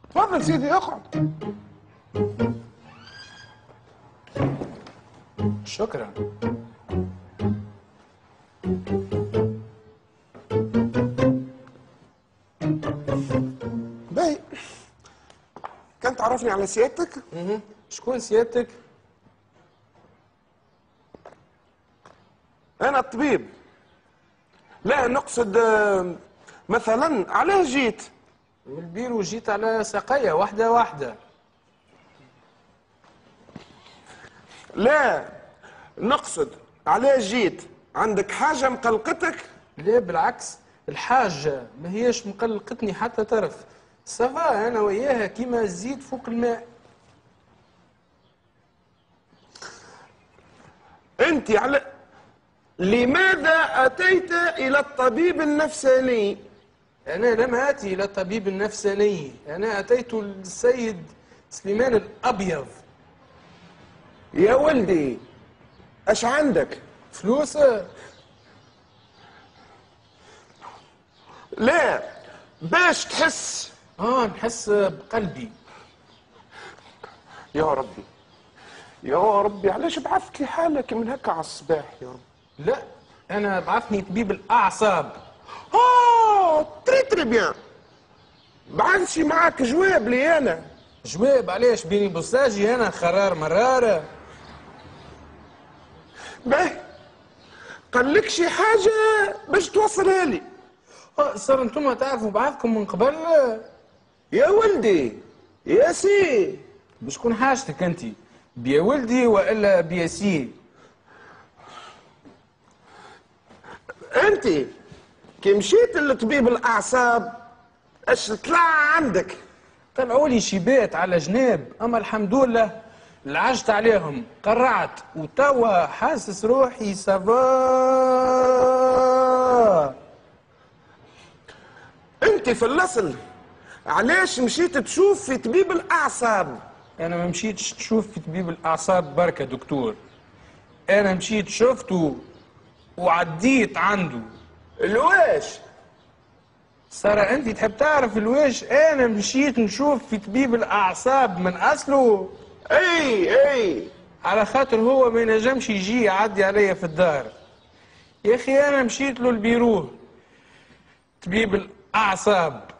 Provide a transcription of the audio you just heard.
تفضل سيدي اقعد. شكرا. باهي، كان تعرفني على سيادتك؟ شكون سيادتك؟ أنا الطبيب. لا نقصد مثلا علاه جيت؟ من البيرو جيت على ساقية واحدة واحدة. لا نقصد علاه جيت؟ عندك حاجة مقلقتك؟ لا بالعكس، الحاجة ما هيش مقلقتني حتى طرف. سافا أنا وياها كيما الزيت فوق الماء. أنت لماذا أتيت إلى الطبيب النفساني؟ أنا لم آتي إلى الطبيب النفساني، أنا أتيت للسيد سليمان الأبيض. يا ولدي أش عندك؟ فلوس؟ لا باش تحس. نحس بقلبي. يا ربي يا ربي، علاش بعثت لي حالك من هكا على الصباح يا رب؟ لا أنا بعثني طبيب الأعصاب. تري بيان. بعثش معاك جواب لي أنا. جواب علاش؟ بيني بوساجي أنا خرار مرارة. باهي، قال لك شي حاجة باش توصلها لي؟ صار انتم تعرفوا بعضكم من قبل؟ يا ولدي يا سي. بشكون حاجتك انت؟ بيا ولدي والا بيا سي؟ انت كي مشيت لطبيب الاعصاب اش طلع عندك؟ طلعوا لي شيبات على جناب، اما الحمد لله لعجت عليهم، قرعت وتوا حاسس روحي سافا. انت في الاصل علاش مشيت تشوف في طبيب الاعصاب؟ انا ما مشيتش تشوف في طبيب الاعصاب بركه دكتور، انا مشيت شفته وعديت عنده. الواش؟ سارة انت تحب تعرف الواش؟ انا مشيت نشوف في طبيب الاعصاب من اصله. اي على خاطر هو ما ينجمش يجي يعدي عليا في الدار. يا اخي انا مشيت له البيروه طبيب الاعصاب